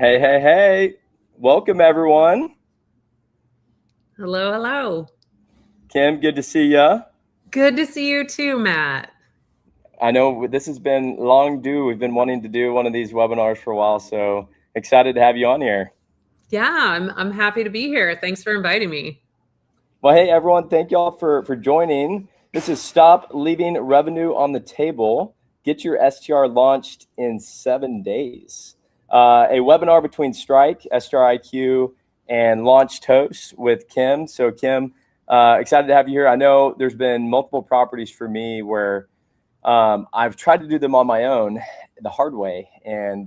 Hey, hey, hey. Welcome, everyone. Hello, hello. Kim, good to see ya. Good to see you too, Matt. I know this has been long due. We've been wanting to do one of these webinars for a while, so excited to have you on here. Yeah, I'm happy to be here. Thanks for inviting me. Well, hey, everyone, thank y'all for joining. This is Stop Leaving Revenue on the Table. Get your STR launched in 7 days. A webinar between StrIQ and Launched Host with Kim. So, Kim, excited to have you here. I know there's been multiple properties for me where I've tried to do them on my own the hard way, and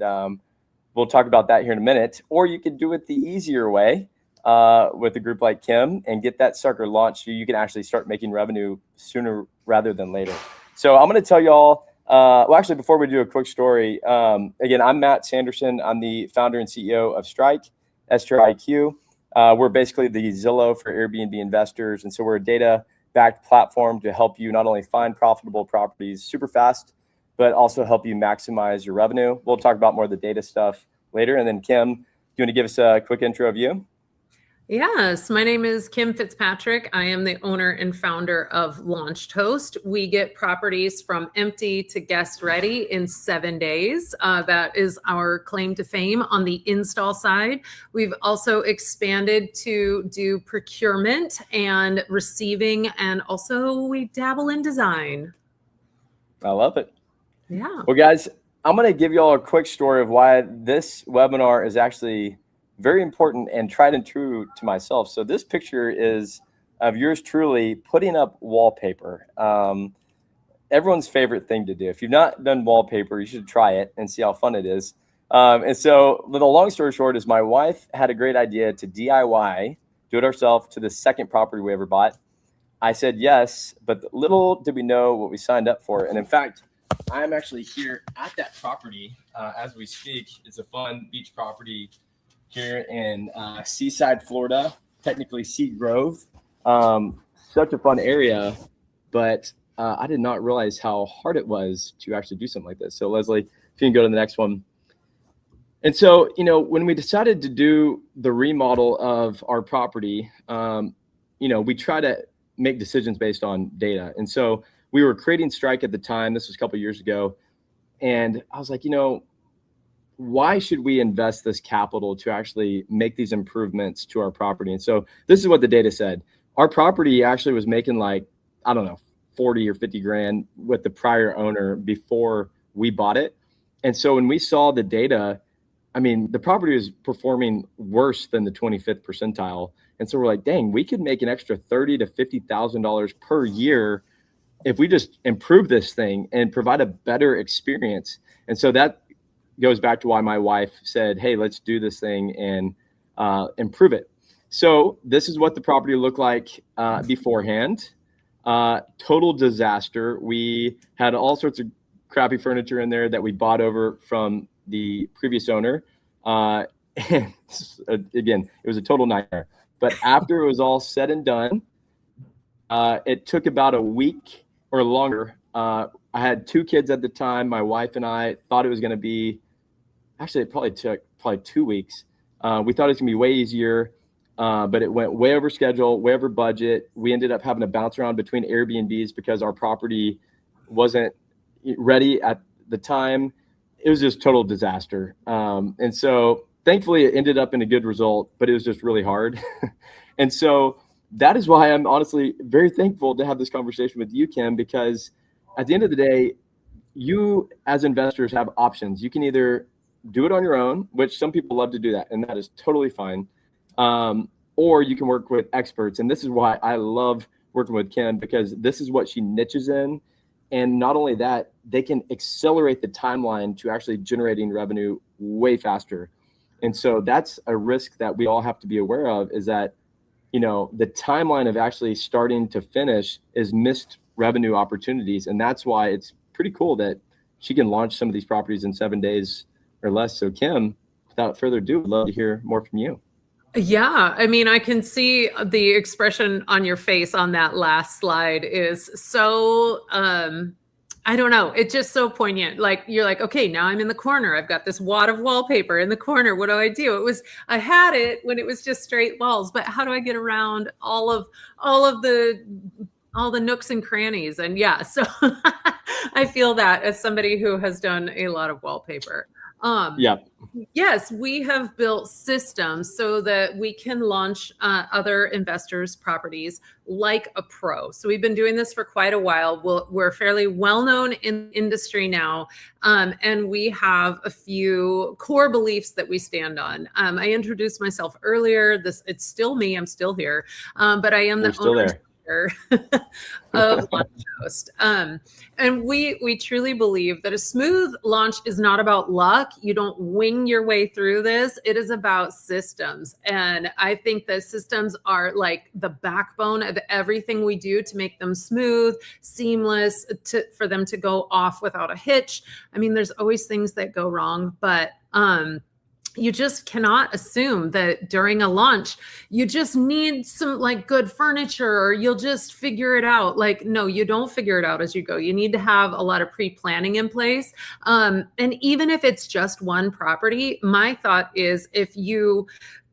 we'll talk about that here in a minute. Or you could do it the easier way with a group like Kim and get that sucker launched so you can actually start making revenue sooner rather than later. So I'm going to tell y'all, well, actually, before we do a quick story, again, I'm Matt Sanderson. I'm the founder and CEO of StrIQ. We're basically the Zillow for Airbnb investors. And so we're a data-backed platform to help you not only find profitable properties super fast, but also help you maximize your revenue. We'll talk about more of the data stuff later. And then Kim, do you want to give us a quick intro of you? Yes, my name is Kim Fitzpatrick. I am the owner and founder of Launched Host. We get properties from empty to guest ready in 7 days. That is our claim to fame on the install side. We've also expanded to do procurement and receiving, and also we dabble in design. I love it. Yeah. Well, guys, I'm going to give you all a quick story of why this webinar is actually very important and tried and true to myself. So this picture is of yours truly putting up wallpaper. Everyone's favorite thing to do. If you've not done wallpaper, you should try it and see how fun it is. And so the long story short is my wife had a great idea to DIY, do it ourselves, to the second property we ever bought. I said yes, but little did we know what we signed up for. And in fact, I'm actually here at that property as we speak. It's a fun beach property here in Seaside, Florida, technically Sea Grove. Such a fun area, but I did not realize how hard it was to actually do something like this. So Leslie, if you can go to the next one. And so, when we decided to do the remodel of our property, we try to make decisions based on data. And so we were creating StrIQ at the time. This was a couple of years ago. And I was like, why should we invest this capital to actually make these improvements to our property? And so this is what the data said. Our property actually was making 40 or 50 grand with the prior owner before we bought it. And so when we saw the data, the property was performing worse than the 25th percentile. And so we're like, dang, we could make an extra $30,000 to $50,000 per year if we just improve this thing and provide a better experience. And so that goes back to why my wife said, hey, let's do this thing and improve it. So this is what the property looked like beforehand. Total disaster. We had all sorts of crappy furniture in there that we bought over from the previous owner. And again, it was a total nightmare. But after it was all said and done, it took about a week or longer. I had 2 kids at the time. My wife and I thought it was going to be, actually, it probably took 2 weeks. We thought it was going to be way easier, but it went way over schedule, way over budget. We ended up having to bounce around between Airbnbs because our property wasn't ready at the time. It was just total disaster. And so thankfully it ended up in a good result, but it was just really hard. And so that is why I'm honestly very thankful to have this conversation with you, Kim, because at the end of the day, you as investors have options. You can either do it on your own, which some people love to do that, and that is totally fine. Or you can work with experts. And this is why I love working with Kim, because this is what she niches in. And not only that, they can accelerate the timeline to actually generating revenue way faster. And so that's a risk that we all have to be aware of, is that, the timeline of actually starting to finish is missed revenue opportunities. And that's why it's pretty cool that she can launch some of these properties in 7 days or less. So Kim, without further ado, I'd love to hear more from you. Yeah, I can see the expression on your face on that last slide is so I don't know. It's just so poignant. Like you're like, okay, now I'm in the corner. I've got this wad of wallpaper in the corner. What do? I had it when it was just straight walls, but how do I get around all of the nooks and crannies? And yeah, so I feel that as somebody who has done a lot of wallpaper. Yeah. Yes, we have built systems so that we can launch other investors' properties like a pro. So we've been doing this for quite a while. We're fairly well known in the industry now, and we have a few core beliefs that we stand on. I introduced myself earlier. It's still me. I'm still here, but I am the owner of Launched Host. And we truly believe that a smooth launch is not about luck. You don't wing your way through this. It is about systems. And I think that systems are like the backbone of everything we do to make them smooth, seamless, for them to go off without a hitch. I mean, there's always things that go wrong, but you just cannot assume that during a launch, you just need some like good furniture or you'll just figure it out. Like, no, you don't figure it out as you go. You need to have a lot of pre-planning in place. And even if it's just one property, my thought is if you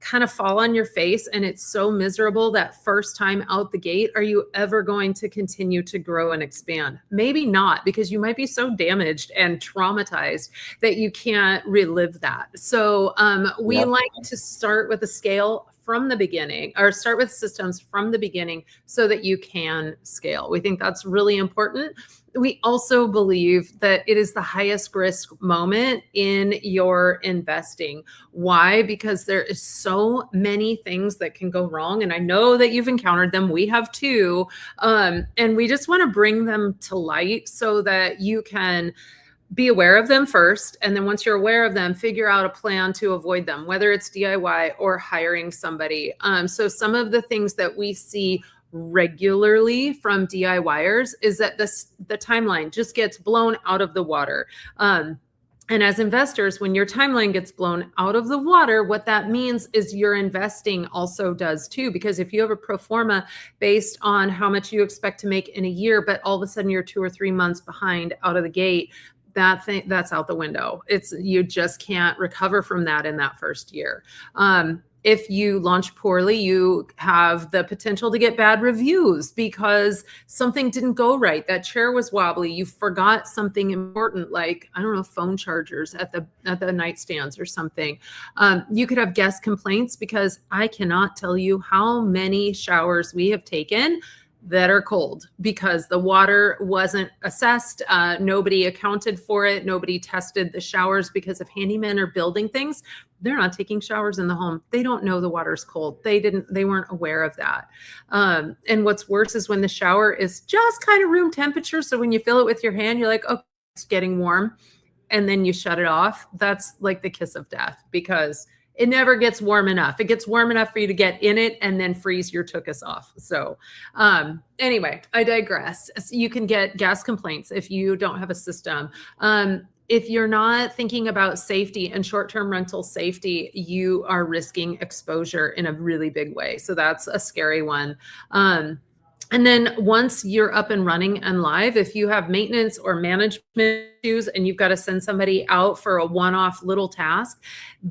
kind of fall on your face and it's so miserable that first time out the gate, are you ever going to continue to grow and expand? Maybe not, because you might be so damaged and traumatized that you can't relive that. So we like to start with a scale from the beginning, or start with systems from the beginning so that you can scale. We think that's really important. We also believe that it is the highest risk moment in your investing. Why? Because there is so many things that can go wrong. And I know that you've encountered them. We have too. And we just want to bring them to light so that you can be aware of them first. And then once you're aware of them, figure out a plan to avoid them, whether it's DIY or hiring somebody. So some of the things that we see regularly from DIYers is that the timeline just gets blown out of the water. And as investors, when your timeline gets blown out of the water, what that means is your investing also does too. Because if you have a pro forma based on how much you expect to make in a year, but all of a sudden you're 2 or 3 months behind out of the gate, that's out the window. You just can't recover from that in that first year. If you launch poorly, you have the potential to get bad reviews because something didn't go right. That chair was wobbly. You forgot something important, like, I don't know, phone chargers at the nightstands or something. You could have guest complaints because I cannot tell you how many showers we have taken that are cold because the water wasn't assessed. Nobody accounted for it. Nobody tested the showers because if handymen are building things, they're not taking showers in the home. They don't know the water's cold. They weren't aware of that. And what's worse is when the shower is just kind of room temperature. So when you fill it with your hand, you're like, oh, it's getting warm. And then you shut it off. That's like the kiss of death because it never gets warm enough. It gets warm enough for you to get in it and then freeze your tuchus off. So anyway, I digress. So you can get gas complaints if you don't have a system. If you're not thinking about safety and short-term rental safety, you are risking exposure in a really big way. So that's a scary one. And then once you're up and running and live, if you have maintenance or management issues and you've got to send somebody out for a one-off little task,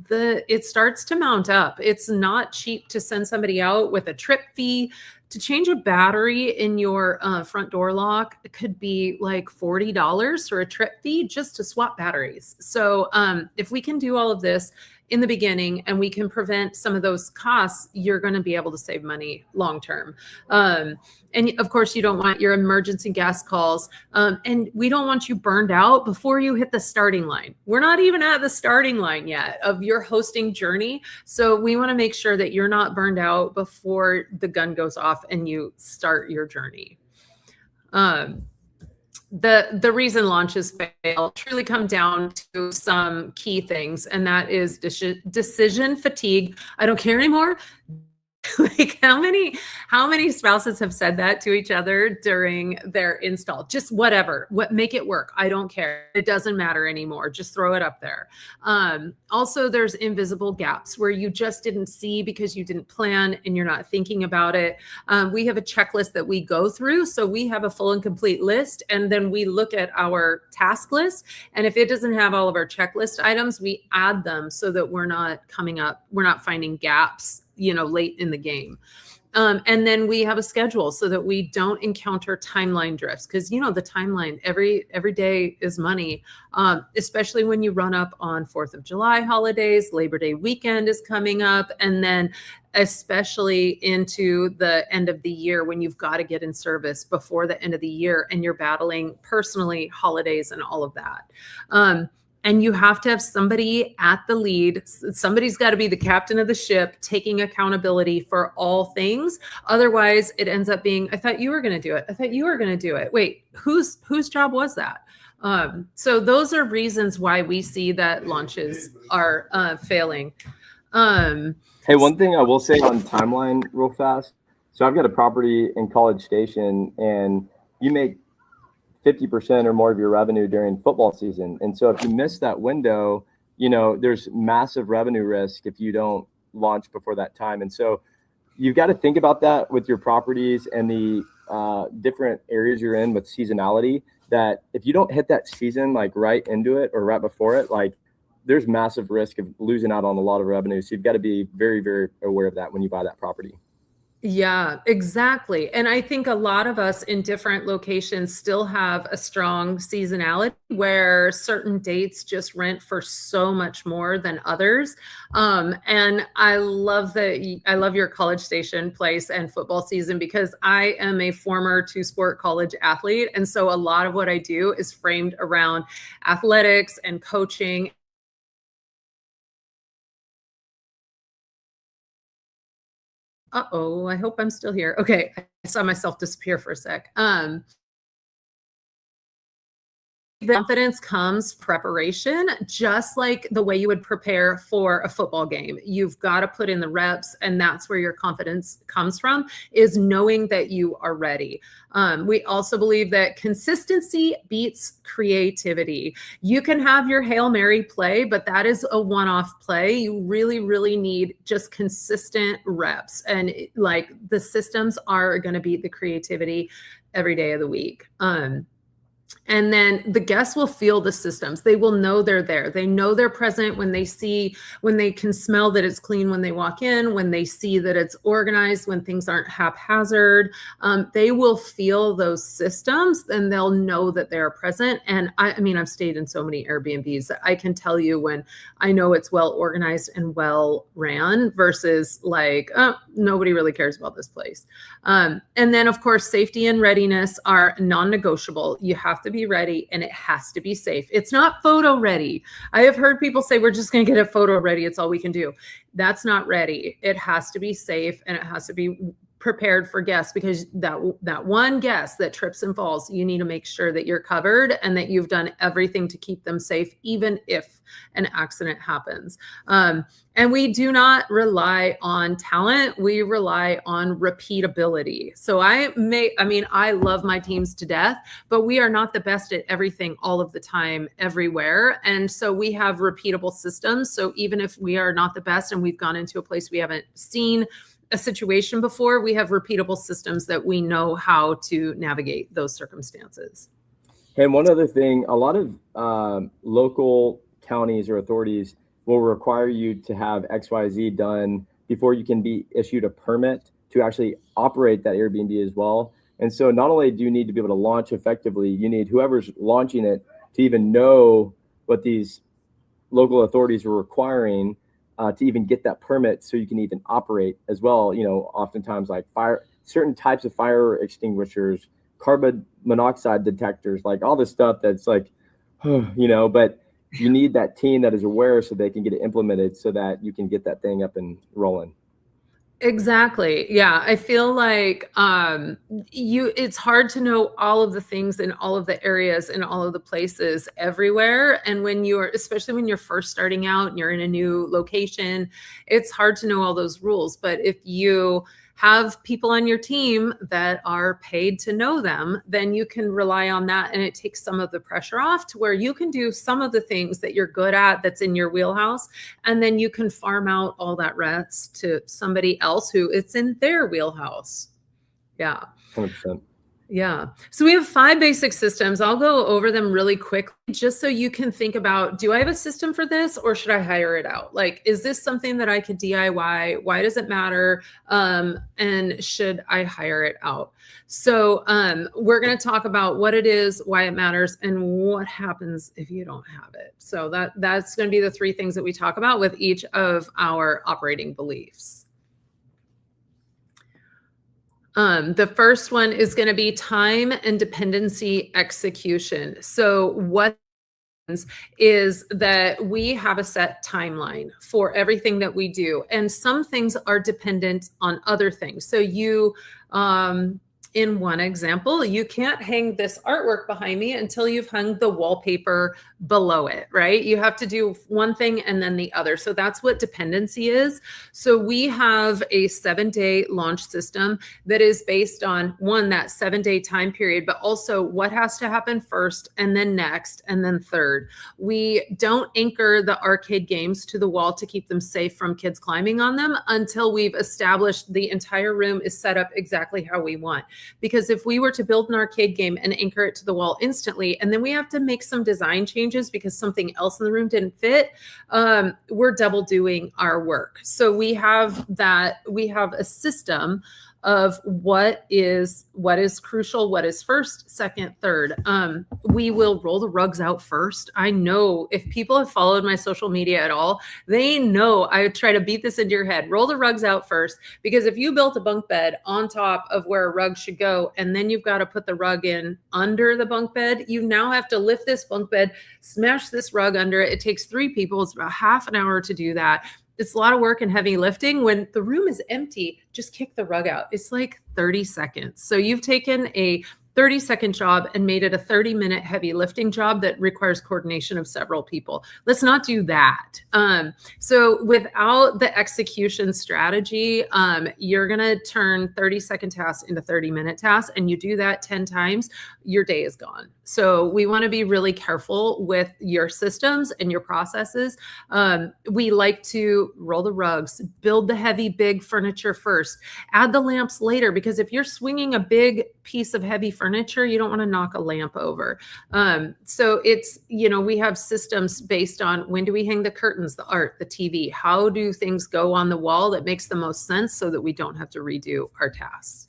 it starts to mount up. It's not cheap to send somebody out with a trip fee. To change a battery in your front door lock, it could be like $40 for a trip fee just to swap batteries. So if we can do all of this in the beginning and we can prevent some of those costs, you're going to be able to save money long term. And of course, you don't want your emergency gas calls. And we don't want you burned out before you hit the starting line. We're not even at the starting line yet of your hosting journey. So we want to make sure that you're not burned out before the gun goes off and you start your journey. The reason launches fail truly come down to some key things, and that is decision fatigue. I don't care anymore. Like how many spouses have said that to each other during their install? Just whatever, make it work. I don't care. It doesn't matter anymore. Just throw it up there. Also, there's invisible gaps where you just didn't see because you didn't plan and you're not thinking about it. We have a checklist that we go through. So we have a full and complete list, and then we look at our task list. And if it doesn't have all of our checklist items, we add them so that we're not finding gaps, late in the game. And then we have a schedule so that we don't encounter timeline drifts, because the timeline, every day is money, especially when you run up on 4th of July holidays. Labor Day weekend is coming up, and then especially into the end of the year when you've got to get in service before the end of the year and you're battling personally holidays and all of that. And you have to have somebody at the lead. Somebody's got to be the captain of the ship, taking accountability for all things. Otherwise, it ends up being, I thought you were going to do it. I thought you were going to do it. Wait, whose job was that? So those are reasons why we see that launches are failing. Hey, one thing I will say on timeline real fast. So I've got a property in College Station, and you make 50% or more of your revenue during football season. And so if you miss that window, there's massive revenue risk if you don't launch before that time. And so you've got to think about that with your properties and the different areas you're in with seasonality, that if you don't hit that season, like right into it or right before it, like there's massive risk of losing out on a lot of revenue. So you've got to be very, very aware of that when you buy that property. Yeah, exactly. And I think a lot of us in different locations still have a strong seasonality where certain dates just rent for so much more than others. And I love your College Station place and football season, because I am a former 2-sport college athlete. And so a lot of what I do is framed around athletics and coaching. Uh-oh, I hope I'm still here. Okay, I saw myself disappear for a sec. The confidence comes preparation, just like the way you would prepare for a football game. You've got to put in the reps, and that's where your confidence comes from, is knowing that you are ready. We also believe that consistency beats creativity. You can have your Hail Mary play, but that is a one-off play. You really, really need just consistent reps. And like the systems are going to beat the creativity every day of the week. And then the guests will feel the systems. They will know they're there. They know they're present when they can smell that it's clean when they walk in, when they see that it's organized, when things aren't haphazard. They will feel those systems, and they'll know that they're present. And I mean, I've stayed in so many Airbnbs that I can tell you when I know it's well organized and well ran versus like, oh, nobody really cares about this place. And then of course, safety and readiness are non-negotiable. You have to be ready, and it has to be safe. It's not photo ready. I have heard people say, we're just going to get it photo ready. It's all we can do. That's not ready. It has to be safe, and it has to be prepared for guests, because that one guest that trips and falls, you need to make sure that you're covered and that you've done everything to keep them safe, even if an accident happens. And we do not rely on talent. We rely on repeatability. So I love my teams to death, but we are not the best at everything all of the time, everywhere. And so we have repeatable systems. So even if we are not the best and we've gone into a place we haven't seen a situation before, we have repeatable systems that we know how to navigate those circumstances. And one other thing, a lot of local counties or authorities will require you to have XYZ done before you can be issued a permit to actually operate that Airbnb as well. And so not only do you need to be able to launch effectively, you need whoever's launching it to even know what these local authorities are requiring to even get that permit, so you can even operate as well. Oftentimes like certain types of fire extinguishers, carbon monoxide detectors, like all this stuff that's like, but you need that team that is aware so they can get it implemented so that you can get that thing up and rolling. Exactly. Yeah. I feel like it's hard to know all of the things in all of the areas in all of the places everywhere. And when especially when you're first starting out and you're in a new location, it's hard to know all those rules. But if you have people on your team that are paid to know them, then you can rely on that, and it takes some of the pressure off to where you can do some of the things that you're good at that's in your wheelhouse, and then you can farm out all that rest to somebody else who it's in their wheelhouse. Yeah. 100%. Yeah. So we have 5 basic systems. I'll go over them really quickly just so you can think about, do I have a system for this or should I hire it out? Like, is this something that I could DIY? Why does it matter? And should I hire it out? So we're going to talk about what it is, why it matters, and what happens if you don't have it. So that's going to be the 3 things that we talk about with each of our operating beliefs. The first one is going to be time and dependency execution. So what is that we have a set timeline for everything that we do, and some things are dependent on other things. So in one example, you can't hang this artwork behind me until you've hung the wallpaper below it, right? You have to do one thing and then the other. So that's what dependency is. So we have a 7-day launch system that is based on that 7-day time period, but also what has to happen first and then next and then third. We don't anchor the arcade games to the wall to keep them safe from kids climbing on them until we've established the entire room is set up exactly how we want. Because if we were to build an arcade game and anchor it to the wall instantly, and then we have to make some design changes because something else in the room didn't fit, we're double doing our work. So we have a system of what is crucial, what is first, second, third. We will roll the rugs out first. I know if people have followed my social media at all, they know I try to beat this into your head. Roll the rugs out first, because if you built a bunk bed on top of where a rug should go, and then you've got to put the rug in under the bunk bed, you now have to lift this bunk bed, smash this rug under it. It takes 3 people. It's about half an hour to do that. It's a lot of work and heavy lifting. When the room is empty, just kick the rug out. It's like 30 seconds. So you've taken a 30-second job and made it a 30-minute heavy lifting job that requires coordination of several people. Let's not do that. So without the execution strategy, you're going to turn 30-second tasks into 30-minute tasks, and you do that 10 times, your day is gone. So we want to be really careful with your systems and your processes. We like to roll the rugs, build the heavy, big furniture first, add the lamps later, because if you're swinging a big piece of heavy furniture, you don't want to knock a lamp over. So it's, we have systems based on when do we hang the curtains, the art, the TV, how do things go on the wall that makes the most sense so that we don't have to redo our tasks.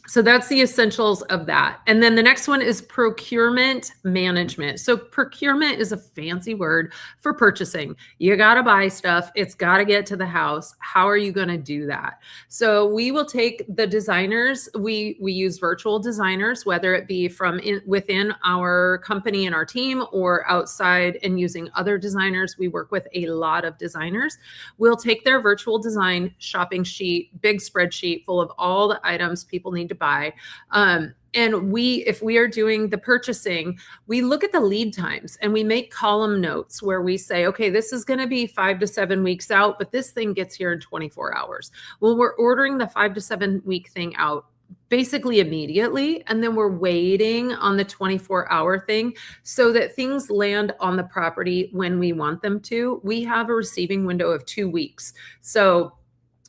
So that's the essentials of that. And then the next one is procurement management. So procurement is a fancy word for purchasing. You got to buy stuff. It's got to get to the house. How are you going to do that? So we will take the designers. We use virtual designers, whether it be from within our company and our team or outside and using other designers. We work with a lot of designers. We'll take their virtual design shopping sheet, big spreadsheet full of all the items people need to buy. And if we are doing the purchasing, we look at the lead times and we make column notes where we say, okay, this is going to be 5 to 7 weeks out, but this thing gets here in 24 hours. Well, we're ordering the 5 to 7 week thing out basically immediately. And then we're waiting on the 24-hour thing so that things land on the property when we want them to. We have a receiving window of 2 weeks. So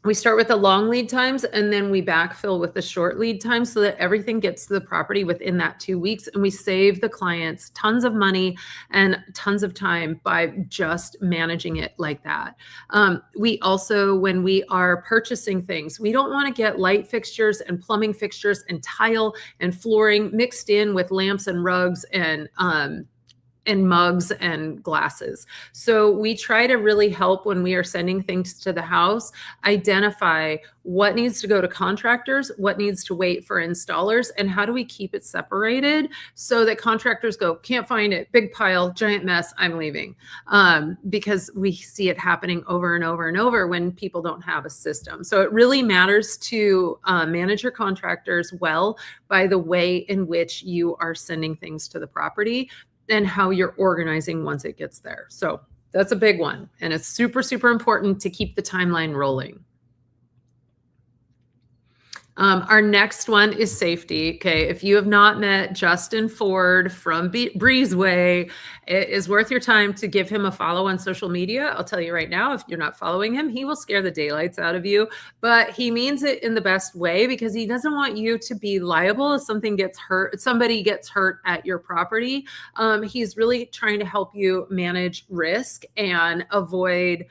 we start with the long lead times and then we backfill with the short lead times so that everything gets to the property within that 2 weeks. And we save the clients tons of money and tons of time by just managing it like that. We also, when we are purchasing things, we don't want to get light fixtures and plumbing fixtures and tile and flooring mixed in with lamps and rugs and and mugs and glasses. So we try to really help when we are sending things to the house, identify what needs to go to contractors, what needs to wait for installers, and how do we keep it separated so that contractors go, can't find it, big pile, giant mess, I'm leaving. Because we see it happening over and over and over when people don't have a system. So it really matters to manage your contractors well by the way in which you are sending things to the property and how you're organizing once it gets there. So that's a big one. And it's super, super important to keep the timeline rolling. Our next one is safety. Okay. If you have not met Justin Ford from Breezeway, it is worth your time to give him a follow on social media. I'll tell you right now, if you're not following him, he will scare the daylights out of you, but he means it in the best way because he doesn't want you to be liable if somebody gets hurt at your property. He's really trying to help you manage risk and avoid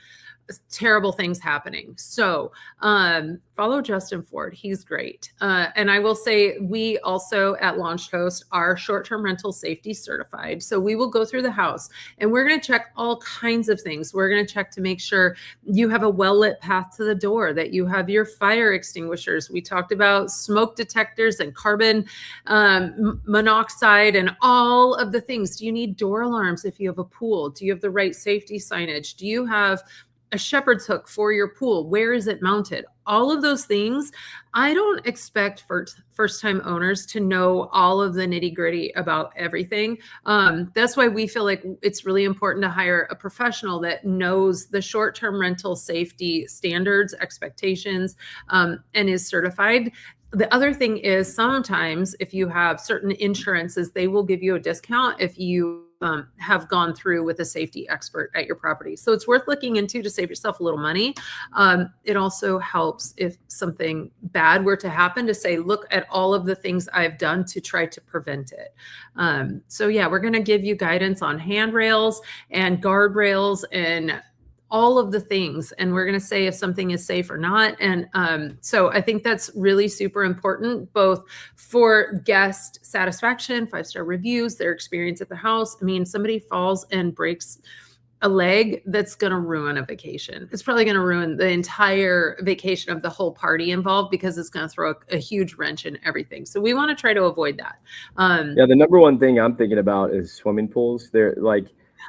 terrible things happening. So follow Justin Ford. He's great. And I will say we also at Launched Host are short-term rental safety certified. So we will go through the house and we're going to check all kinds of things. We're going to check to make sure you have a well-lit path to the door, that you have your fire extinguishers. We talked about smoke detectors and carbon monoxide and all of the things. Do you need door alarms if you have a pool? Do you have the right safety signage? Do you have a shepherd's hook for your pool? Where is it mounted? All of those things. I don't expect first-time owners to know all of the nitty-gritty about everything. That's why we feel like it's really important to hire a professional that knows the short-term rental safety standards, expectations, and is certified. The other thing is sometimes if you have certain insurances, they will give you a discount if you have gone through with a safety expert at your property. So it's worth looking into to save yourself a little money. It also helps if something bad were to happen to say, look at all of the things I've done to try to prevent it. So yeah, we're going to give you guidance on handrails and guardrails and all of the things. And we're going to say if something is safe or not. And so I think that's really super important, both for guest satisfaction, 5-star reviews, their experience at the house. I mean, somebody falls and breaks a leg, that's going to ruin a vacation. It's probably going to ruin the entire vacation of the whole party involved because it's going to throw a huge wrench in everything. So we want to try to avoid that. Yeah, the number one thing I'm thinking about is swimming pools. They're like,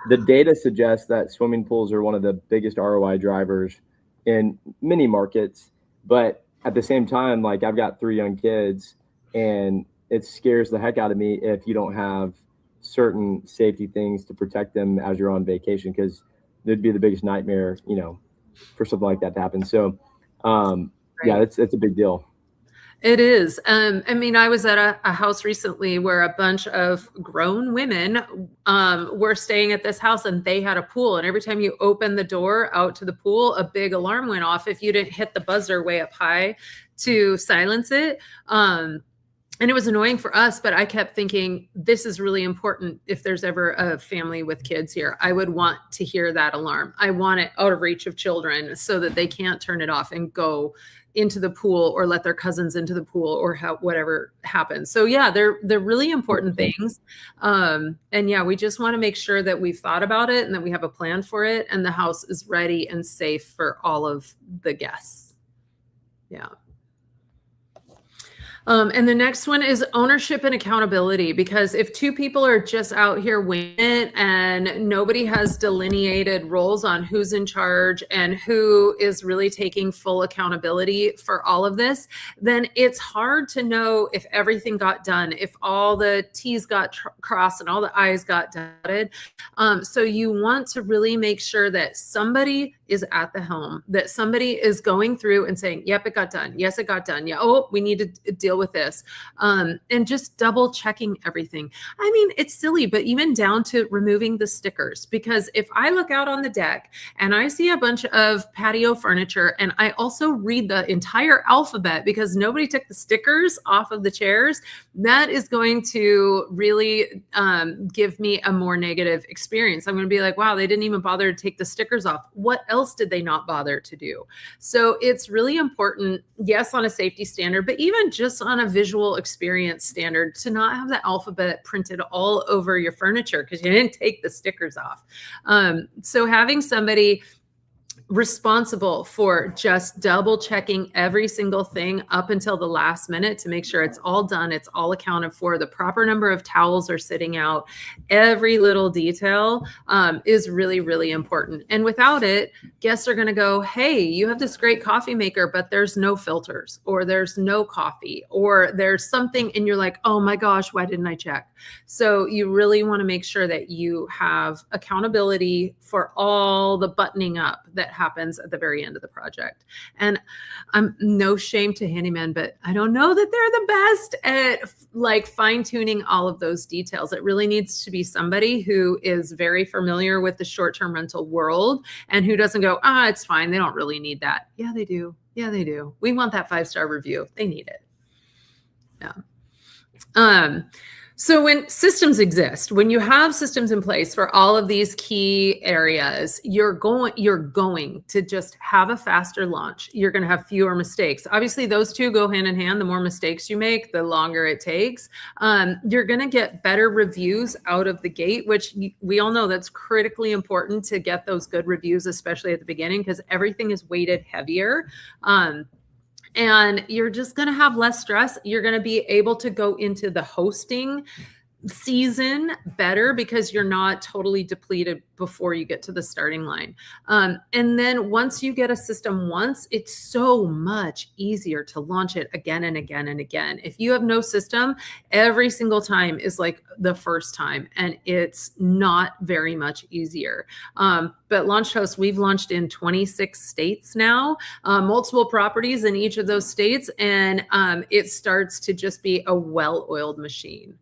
the data suggests that swimming pools are one of the biggest ROI drivers in many markets. But at the same time, like I've got 3 young kids and it scares the heck out of me if you don't have certain safety things to protect them as you're on vacation, because it'd be the biggest nightmare, you know, for something like that to happen. So yeah, it's a big deal. It is. I mean, I was at a house recently where a bunch of grown women were staying at this house and they had a pool. And every time you open the door out to the pool, a big alarm went off if you didn't hit the buzzer way up high to silence it. And it was annoying for us, but I kept thinking, this is really important. If there's ever a family with kids here, I would want to hear that alarm. I want it out of reach of children so that they can't turn it off and go into the pool or let their cousins into the pool or whatever happens. So yeah, they're really important things. And yeah, we just want to make sure that we've thought about it and that we have a plan for it and the house is ready and safe for all of the guests. Yeah. And the next one is ownership and accountability, because if 2 people are just out here winging it and nobody has delineated roles on who's in charge and who is really taking full accountability for all of this, then it's hard to know if everything got done, if all the T's got crossed and all the I's got dotted. So you want to really make sure that somebody is at the helm, that somebody is going through and saying, yep, it got done. Yes, it got done. Yeah. Oh, we need to deal with this. And just double checking everything. I mean, it's silly, but even down to removing the stickers, because if I look out on the deck and I see a bunch of patio furniture and I also read the entire alphabet because nobody took the stickers off of the chairs, that is going to really give me a more negative experience. I'm going to be like, wow, they didn't even bother to take the stickers off. What else else did they not bother to do? So it's really important, yes, on a safety standard, but even just on a visual experience standard, to not have the alphabet printed all over your furniture because you didn't take the stickers off. So having somebody responsible for just double checking every single thing up until the last minute to make sure it's all done, it's all accounted for, the proper number of towels are sitting out, every little detail is really, really important. And without it, guests are going to go, hey, you have this great coffee maker, but there's no filters, or there's no coffee, or there's something, and you're like, oh my gosh, why didn't I check? So you really want to make sure that you have accountability for all the buttoning up that happens at the very end of the project. And I'm no shame to handymen, but I don't know that they're the best at like fine tuning all of those details. It really needs to be somebody who is very familiar with the short-term rental world and who doesn't go, it's fine, they don't really need that. Yeah, they do. Yeah, they do. We want that 5-star review. They need it. Yeah. So when systems exist, when you have systems in place for all of these key areas, you're going to just have a faster launch. You're going to have fewer mistakes. Obviously, those two go hand in hand. The more mistakes you make, the longer it takes. You're going to get better reviews out of the gate, which we all know that's critically important to get those good reviews, especially at the beginning, because everything is weighted heavier. And you're just going to have less stress. You're going to be able to go into the hosting season better because you're not totally depleted before you get to the starting line. And then once you get a system once, it's so much easier to launch it again and again and again. If you have no system, every single time is like the first time, and it's not very much easier. But Launched Host, we've launched in 26 states now, multiple properties in each of those states, and it starts to just be a well-oiled machine.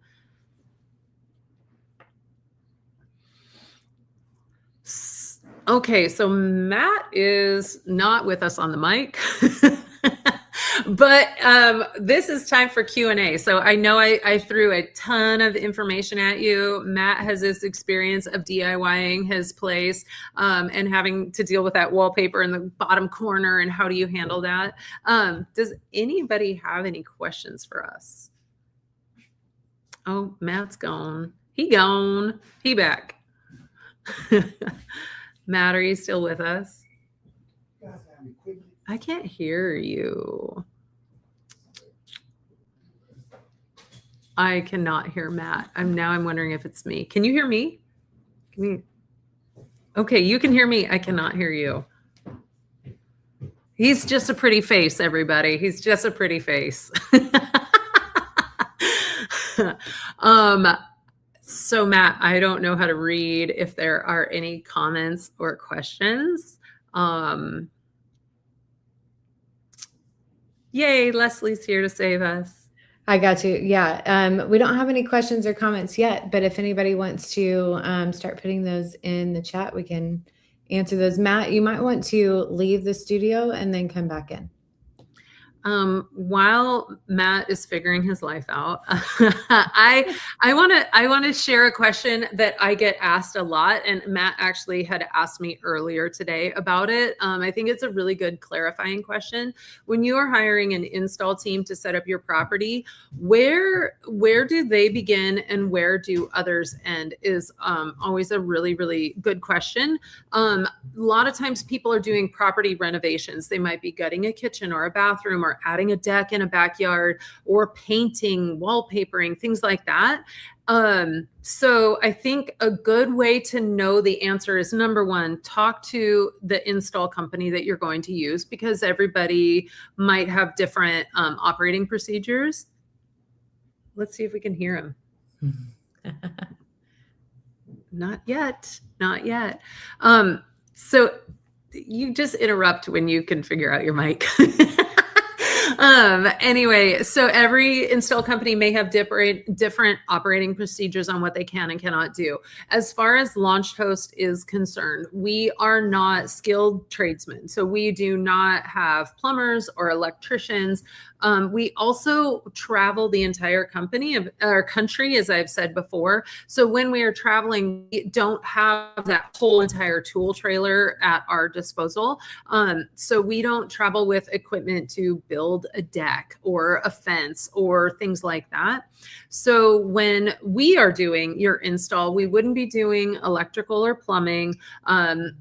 Okay, so Matt is not with us on the mic, but this is time for Q&A. So I know I threw a ton of information at you. Matt has this experience of DIYing his place and having to deal with that wallpaper in the bottom corner, and how do you handle that? Does anybody have any questions for us? Oh, Matt's gone. He gone. He back. Matt, are you still with us? I can't hear you. I cannot hear Matt. I'm wondering if it's me. Can you hear me? Okay, you can hear me. I cannot hear you. He's just a pretty face, everybody. He's just a pretty face. So Matt, I don't know how to read if there are any comments or questions. Yay, Leslie's here to save us. I got you. Yeah. We don't have any questions or comments yet, but if anybody wants to start putting those in the chat, we can answer those. Matt, you might want to leave the studio and then come back in. While Matt is figuring his life out, I want to share a question that I get asked a lot, and Matt actually had asked me earlier today about it. I think it's a really good clarifying question. When you are hiring an install team to set up your property, where do they begin and where do others end is always a really, really good question. A lot of times people are doing property renovations. They might be gutting a kitchen or a bathroom, or adding a deck in a backyard, or painting, wallpapering, things like that. So I think a good way to know the answer is, number one, talk to the install company that you're going to use, because everybody might have different operating procedures. Let's see if we can hear him. Not yet. Not yet. So you just interrupt when you can figure out your mic. Anyway, so every install company may have different operating procedures on what they can and cannot do. As far as Launched Host is concerned, we are not skilled tradesmen. So we do not have plumbers or electricians. We also travel the entire country, as I've said before. So when we are traveling, we don't have that whole entire tool trailer at our disposal. So we don't travel with equipment to build a deck or a fence or things like that. So when we are doing your install, we wouldn't be doing electrical or plumbing.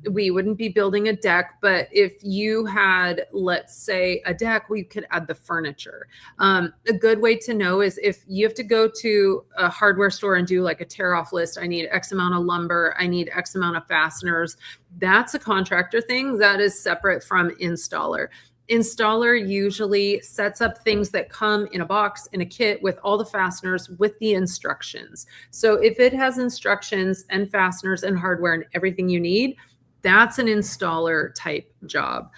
We wouldn't be building a deck, but if you had, let's say, a deck, we could add the furniture. A good way to know is if you have to go to a hardware store and do like a tear off list, I need X amount of lumber, I need X amount of fasteners. That's a contractor thing that is separate from installer. Installer usually sets up things that come in a box, in a kit with all the fasteners with the instructions. So if it has instructions and fasteners and hardware and everything you need, that's an installer type job.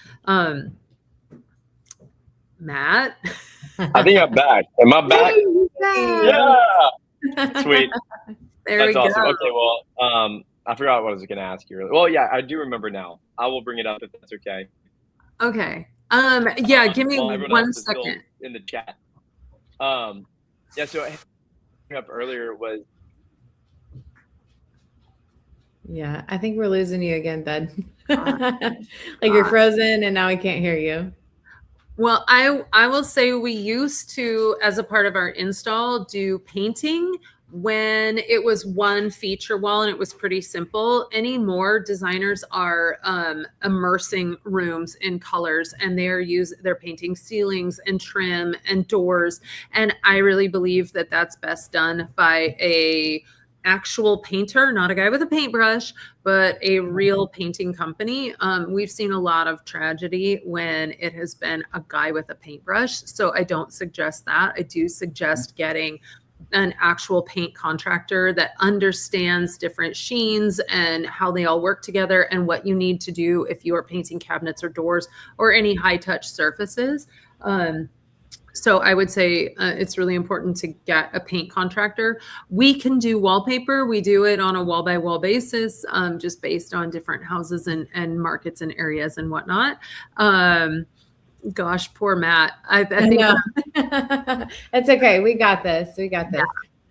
Matt? I think I'm back. Am I back? Yeah. Sweet. There That's we awesome. go. Okay, well, I forgot what I was going to ask you. Well, yeah, I do remember now. I will bring it up if that's okay. Okay. Yeah, give me 1 second. In the chat. Yeah, so up earlier was. Yeah, I think we're losing you again, bud. Like you're frozen and now we can't hear you. Well, I will say we used to, as a part of our install, do painting when it was one feature wall and it was pretty simple. Anymore, designers are immersing rooms in colors, and they're painting ceilings and trim and doors. And I really believe that that's best done by a actual painter, not a guy with a paintbrush, but a real painting company. We've seen a lot of tragedy when it has been a guy with a paintbrush. So I don't suggest that. I do suggest getting an actual paint contractor that understands different sheens and how they all work together and what you need to do if you are painting cabinets or doors or any high touch surfaces. So I would say it's really important to get a paint contractor. We can do wallpaper. We do it on a wall by wall basis, just based on different houses and markets and areas and whatnot. Gosh, poor Matt. I think it's okay. We got this. We got this.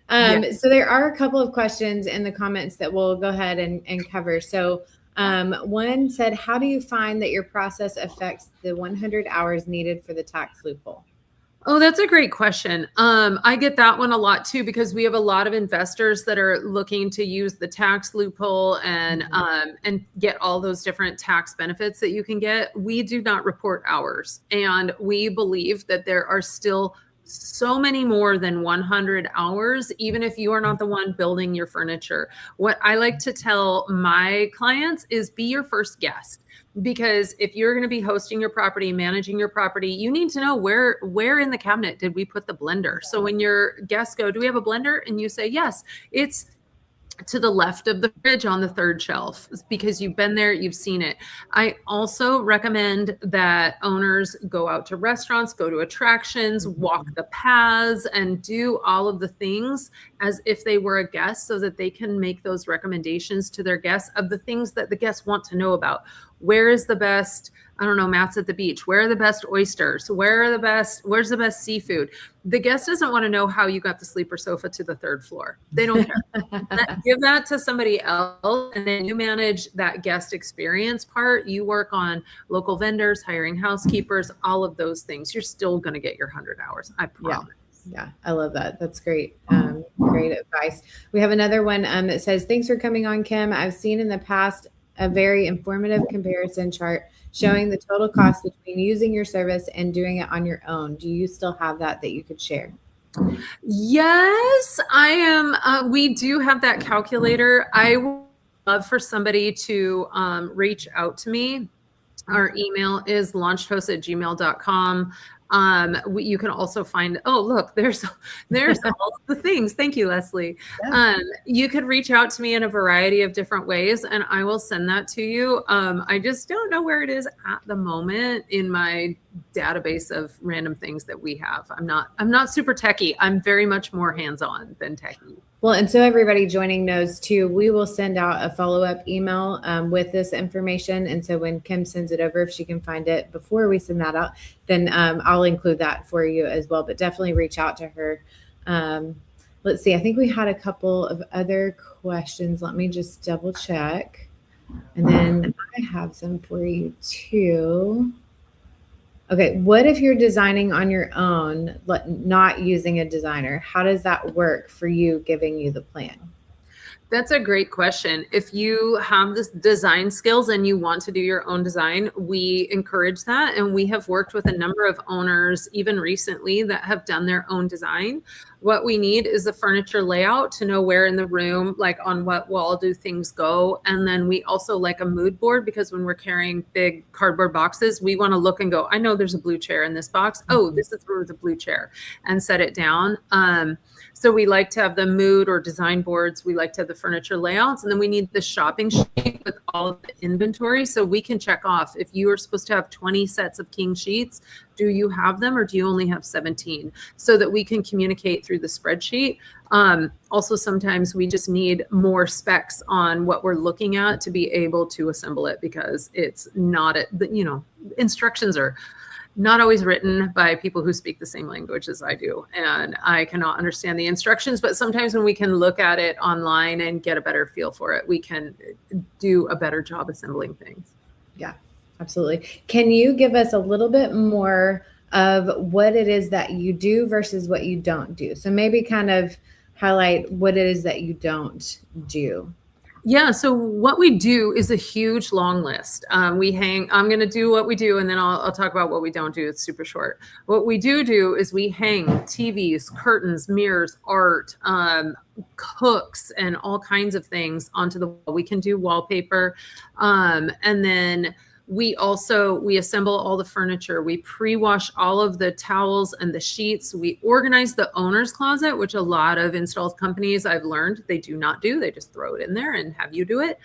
Yeah. So there are a couple of questions in the comments that we'll go ahead and cover. So one said, how do you find that your process affects the 100 hours needed for the tax loophole? Oh, that's a great question. I get that one a lot too, because we have a lot of investors that are looking to use the tax loophole and get all those different tax benefits that you can get. We do not report hours, and we believe that there are still so many more than 100 hours, even if you are not the one building your furniture. What I like to tell my clients is be your first guest. Because if you're going to be hosting your property, managing your property, you need to know where in the cabinet did we put the blender. So when your guests go, do we have a blender? And you say, yes, it's to the left of the fridge on the third shelf, because you've been there, you've seen it. I also recommend that owners go out to restaurants, go to attractions, walk the paths, and do all of the things as if they were a guest, so that they can make those recommendations to their guests of the things that the guests want to know about. Where is the best, I don't know, Matt's at the beach. Where are the best oysters? Where's the best seafood? The guest doesn't want to know how you got the sleeper sofa to the third floor. They don't care. Give that to somebody else, and then you manage that guest experience part. You work on local vendors, hiring housekeepers, all of those things. You're still going to get your 100 hours. I promise. Yeah, I love that. That's great. Great advice. We have another one that says, thanks for coming on, Kim. I've seen in the past a very informative comparison chart showing the total cost between using your service and doing it on your own. Do you still have that you could share? Yes, I am. We do have that calculator. I would love for somebody to reach out to me. Our email is launchedhost@gmail.com. You can also find, oh, look, there's all of the things. Thank you, Leslie. Yeah. You could reach out to me in a variety of different ways and I will send that to you. I just don't know where it is at the moment in my database of random things that we have. I'm not super techie. I'm very much more hands-on than techie. Well, and so everybody joining knows too, we will send out a follow-up email with this information. And so when Kim sends it over, if she can find it before we send that out, then I'll include that for you as well. But definitely reach out to her. Let's see. I think we had a couple of other questions. Let me just double check. And then I have some for you too. Okay, what if you're designing on your own, not using a designer? How does that work for you giving you the plan? That's a great question. If you have this design skills and you want to do your own design, we encourage that. And we have worked with a number of owners, even recently, that have done their own design. What we need is the furniture layout to know where in the room, like on what wall do things go. And then we also like a mood board, because when we're carrying big cardboard boxes, we want to look and go, I know there's a blue chair in this box. Oh, this is where the blue chair, and set it down. So we like to have the mood or design boards. We like to have the furniture layouts, and then we need the shopping sheet with all of the inventory. So we can check off if you are supposed to have 20 sets of king sheets, do you have them or do you only have 17? So that we can communicate through the spreadsheet. Also, sometimes we just need more specs on what we're looking at to be able to assemble it, because it's not, instructions are not always written by people who speak the same language as I do. And I cannot understand the instructions, but sometimes when we can look at it online and get a better feel for it, we can do a better job assembling things. Yeah, absolutely. Can you give us a little bit more of what it is that you do versus what you don't do? So maybe kind of highlight what it is that you don't do. Yeah, so what we do is a huge long list. I'm going to do what we do, and then I'll talk about what we don't do. It's super short. What we do is we hang TVs, curtains, mirrors, art, hooks, and all kinds of things onto the wall. We can do wallpaper. And then we assemble all the furniture. We pre-wash all of the towels and the sheets. We organize the owner's closet, which a lot of install companies I've learned they do not do. They just throw it in there and have you do it.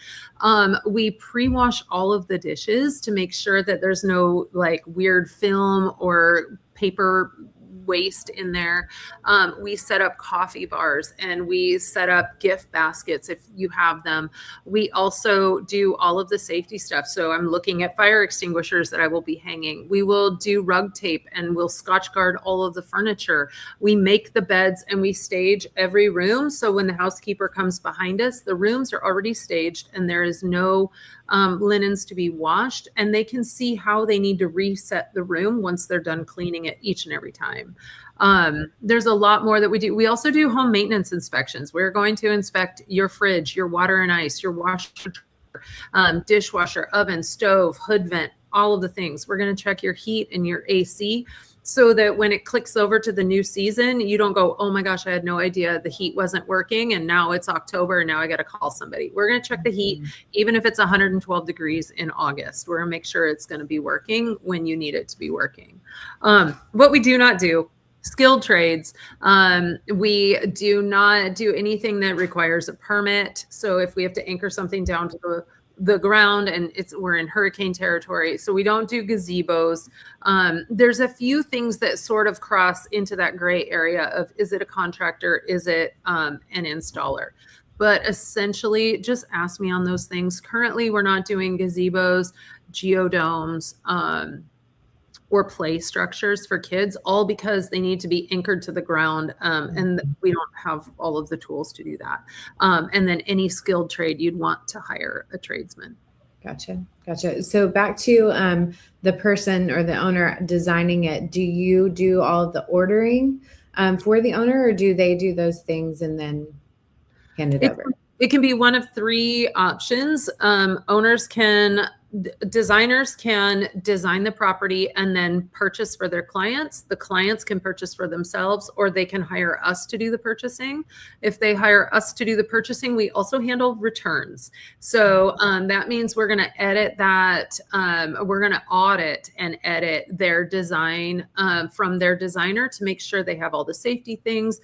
We pre-wash all of the dishes to make sure that there's no like weird film or paper waste in there. We set up coffee bars and we set up gift baskets if you have them. We also do all of the safety stuff. So I'm looking at fire extinguishers that I will be hanging. We will do rug tape and we'll Scotch guard all of the furniture. We make the beds and we stage every room. So when the housekeeper comes behind us, the rooms are already staged and there is no linens to be washed, and they can see how they need to reset the room once they're done cleaning it each and every time. There's a lot more that we do. We also do home maintenance inspections. We're going to inspect your fridge, your water and ice, your washer, dishwasher, oven, stove, hood vent, all of the things. We're going to check your heat and your AC, so that when it clicks over to the new season, you don't go, oh my gosh, I had no idea the heat wasn't working. And now it's October and now I got to call somebody. We're going to check the heat, even if it's 112 degrees in August. We're going to make sure it's going to be working when you need it to be working. What we do not do, skilled trades. We do not do anything that requires a permit. So if we have to anchor something down to the ground and we're in hurricane territory, so we don't do gazebos. There's a few things that sort of cross into that gray area of, is it a contractor? Is it an installer? But essentially just ask me on those things. Currently, we're not doing gazebos, geodomes, or play structures for kids, all because they need to be anchored to the ground. And we don't have all of the tools to do that. And then any skilled trade, you'd want to hire a tradesman. Gotcha. So back to the person or the owner designing it. Do you do all of the ordering for the owner, or do they do those things and then hand it over? It can be one of three options. Owners can designers can design the property and then purchase for their clients. The clients can purchase for themselves, or they can hire us to do the purchasing. If they hire us to do the purchasing, we also handle returns. So that means we're going to edit that. We're going to audit and edit their design from their designer to make sure they have all the safety things.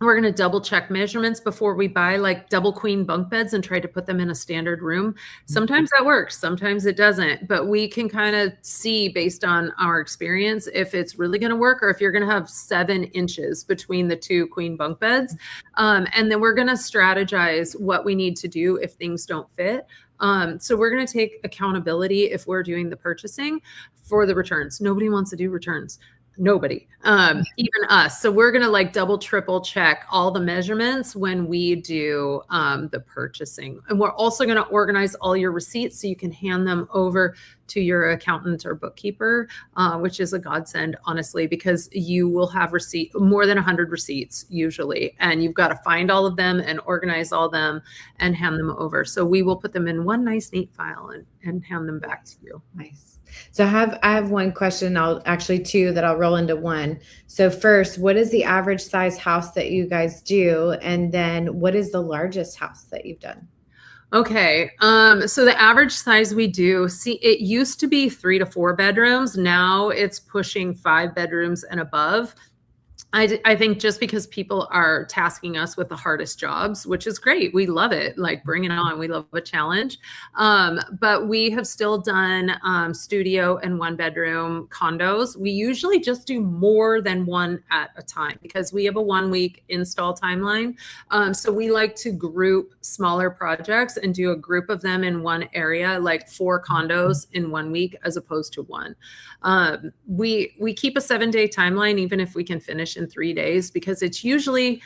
We're going to double check measurements before we buy like double queen bunk beds and try to put them in a standard room. Sometimes that works, sometimes it doesn't, but we can kind of see based on our experience if it's really going to work, or if you're going to have 7 inches between the 2 queen bunk beds. And then we're going to strategize what we need to do if things don't fit. So we're going to take accountability if we're doing the purchasing for the returns. Nobody wants to do returns. Nobody, even us. So we're going to like double, triple check all the measurements when we do the purchasing. And we're also going to organize all your receipts so you can hand them over to your accountant or bookkeeper, which is a godsend, honestly, because you will have more than 100 receipts usually, and you've got to find all of them and organize all of them and hand them over. So we will put them in one nice, neat file and hand them back to you. Nice. So I have one question. I'll actually 2 that I'll roll into one. So first, what is the average size house that you guys do? And then what is the largest house that you've done? Okay. So the average size we do, it used to be 3 to 4 bedrooms. Now it's pushing 5 bedrooms and above. I think just because people are tasking us with the hardest jobs, which is great. We love it. Like, bring it on. We love a challenge. But we have still done studio and 1-bedroom condos. We usually just do more than one at a time because we have a 1-week install timeline. So we like to group smaller projects and do a group of them in one area, like 4 condos in 1 week as opposed to 1. We keep a 7-day timeline, even if we can finish in 3 days, because it's usually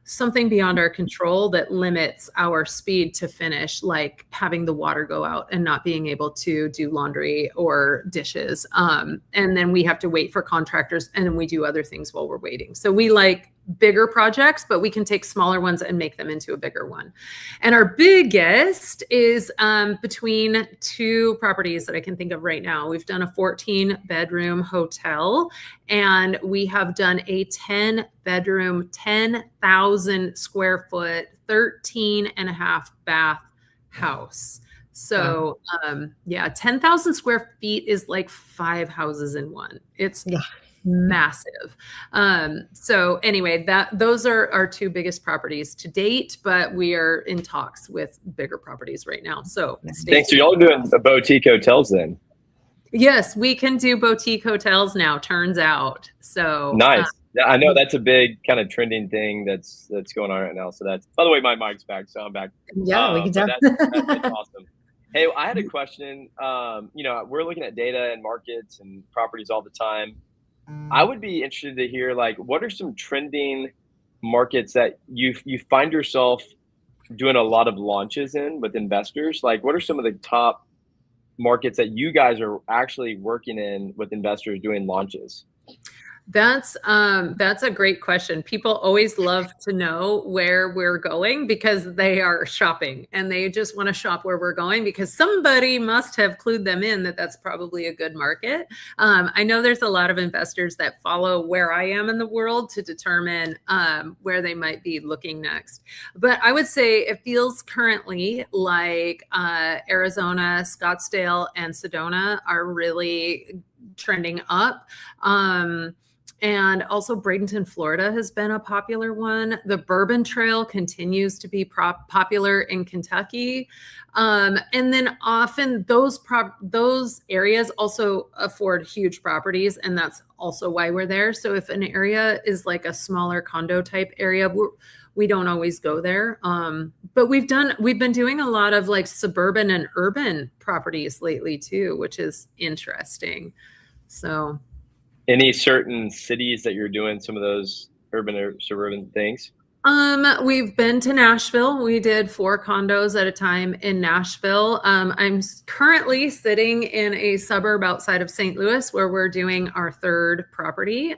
something beyond our control that limits our speed to finish, like having the water go out and not being able to do laundry or dishes. And then we have to wait for contractors, and then we do other things while we're waiting. So we like bigger projects, but we can take smaller ones and make them into a bigger one. And our biggest is between 2 properties that I can think of right now. We've done a 14-bedroom hotel, and we have done a 10-bedroom, 10,000 square foot, 13.5 bath house. So yeah, 10,000 square feet is like 5 houses in one. It's massive. So anyway, those are our 2 biggest properties to date, but we are in talks with bigger properties right now. So thanks. So y'all are doing the boutique hotels then? Yes, we can do boutique hotels now, turns out. So nice. I know that's a big kind of trending thing that's going on right now. So that's, by the way, my mic's back, so I'm back. Yeah, we can tell. That's awesome. Hey, I had a question. We're looking at data and markets and properties all the time. I would be interested to hear, like, what are some trending markets that you find yourself doing a lot of launches in with investors? Like, what are some of the top markets that you guys are actually working in with investors doing launches? That's a great question. People always love to know where we're going because they are shopping and they just want to shop where we're going because somebody must have clued them in that that's probably a good market. I know there's a lot of investors that follow where I am in the world to determine where they might be looking next. But I would say it feels currently like Arizona, Scottsdale, and Sedona are really trending up. And also Bradenton, Florida has been a popular one. The Bourbon Trail continues to be popular in Kentucky. And then often those areas also afford huge properties, and that's also why we're there. So if an area is like a smaller condo type area, we don't always go there. But we've been doing a lot of like suburban and urban properties lately too, which is interesting. So any certain cities that you're doing some of those urban or suburban things? We've been to Nashville. We did 4 condos at a time in Nashville. I'm currently sitting in a suburb outside of St. Louis where we're doing our 3rd property.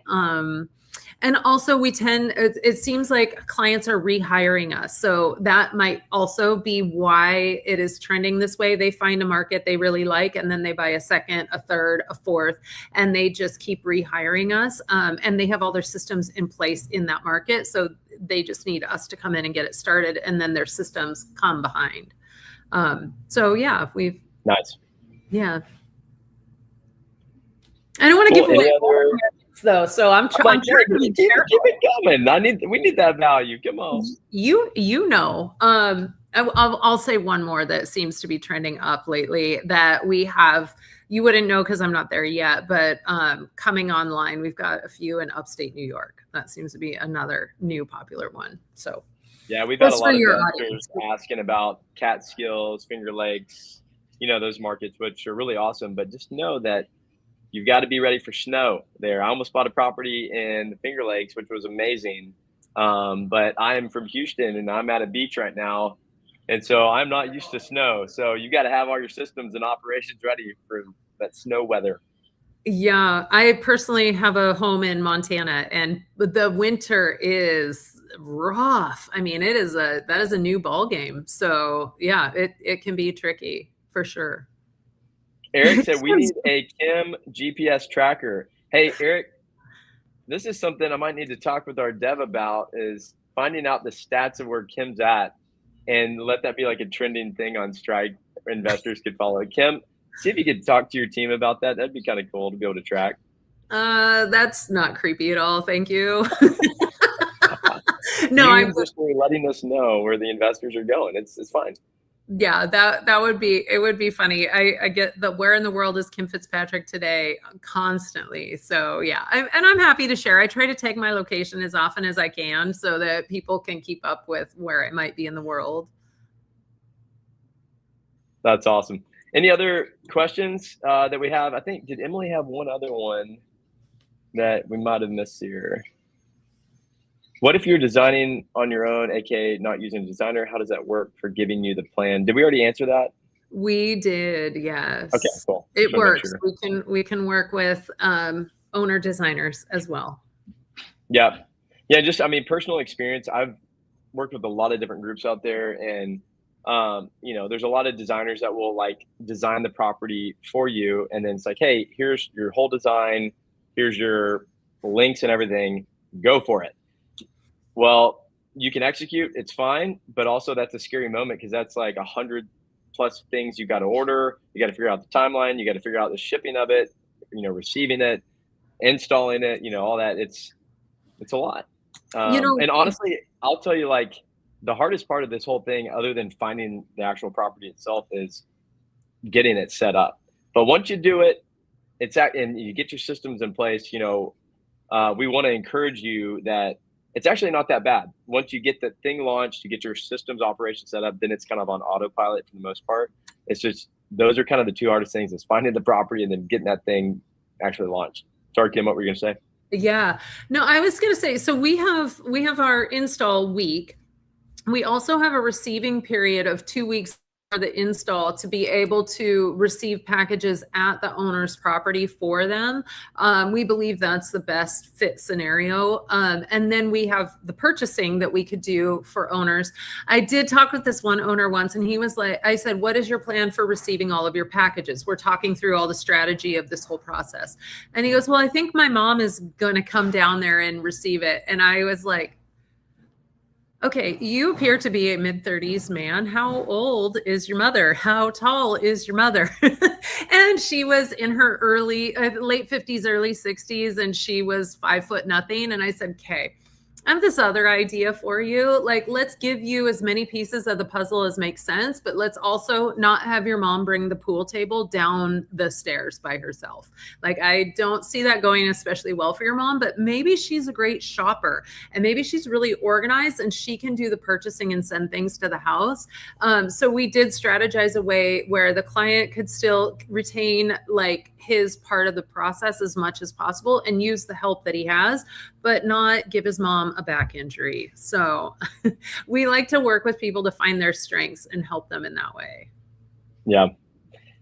And also it seems like clients are rehiring us. So that might also be why it is trending this way. They find a market they really like, and then they buy a second, a third, a fourth, and they just keep rehiring us. And they have all their systems in place in that market. So they just need us to come in and get it started, and then their systems come behind. So yeah, nice. Yeah. I don't want to give away though, so I'm trying to be careful. Keep it coming. We need that value. Come on. You know. I'll say one more that seems to be trending up lately that we have. You wouldn't know because I'm not there yet, but coming online, we've got a few in upstate New York. That seems to be another new popular one. So yeah, we've got a lot of investors asking about Catskills, Finger Lakes, those markets, which are really awesome. But just know that you've got to be ready for snow there. I almost bought a property in the Finger Lakes, which was amazing. But I am from Houston and I'm at a beach right now. And so I'm not used to snow. So you got to have all your systems and operations ready for that snow weather. Yeah, I personally have a home in Montana, and the winter is rough. I mean, that is a new ball game. So yeah, it can be tricky for sure. Eric said we need a Kim GPS tracker. Hey, Eric, this is something I might need to talk with our dev about, is finding out the stats of where Kim's at, and let that be like a trending thing on StrIQ. Investors could follow. Kim, see if you could talk to your team about that. That'd be kind of cool to be able to track. That's not creepy at all. Thank you. No, I'm just letting us know where the investors are going. It's fine. Yeah, that would be funny. I get the where in the world is Kim Fitzpatrick today constantly. So yeah, I'm happy to share. I try to take my location as often as I can so that people can keep up with where it might be in the world. That's awesome. Any other questions that we have? I think, did Emily have one other one that we might have missed here? What if you're designing on your own, aka not using a designer? How does that work for giving you the plan? Did we already answer that? We did, yes. Okay, cool. It works. Sure. We can work with owner designers as well. Yeah. Just personal experience. I've worked with a lot of different groups out there, and there's a lot of designers that will like design the property for you, and then it's like, hey, here's your whole design, here's your links and everything, go for it. Well, you can execute, it's fine, but also that's a scary moment because that's like 100+ things you got to order. You got to figure out the timeline. You got to figure out the shipping of it, receiving it, installing it, all that. It's a lot. And honestly, I'll tell you, like, the hardest part of this whole thing, other than finding the actual property itself, is getting it set up. But once you do it, and you get your systems in place, we want to encourage you that it's actually not that bad. Once you get the thing launched, you get your systems operation set up, then it's kind of on autopilot for the most part. It's just, those are kind of the two hardest things, is finding the property and then getting that thing actually launched. Sorry, Kim, what were you going to say? Yeah, no, I was going to say, so we have our install week. We also have a receiving period of 2 weeks for the install to be able to receive packages at the owner's property for them. We believe that's the best fit scenario. And then we have the purchasing that we could do for owners. I did talk with this one owner once, and he was like, I said, what is your plan for receiving all of your packages? We're talking through all the strategy of this whole process. And he goes, well, I think my mom is going to come down there and receive it. And I was like, okay, you appear to be a mid-30s man. How old is your mother? How tall is your mother? And she was in her late 50s, early 60s, and she was 5 foot nothing. And I said, okay, I have this other idea for you. Like, let's give you as many pieces of the puzzle as makes sense, but let's also not have your mom bring the pool table down the stairs by herself. Like, I don't see that going especially well for your mom, but maybe she's a great shopper and maybe she's really organized and she can do the purchasing and send things to the house. So we did strategize a way where the client could still retain like his part of the process as much as possible and use the help that he has, but not give his mom a back injury. So we like to work with people to find their strengths and help them in that way. Yeah.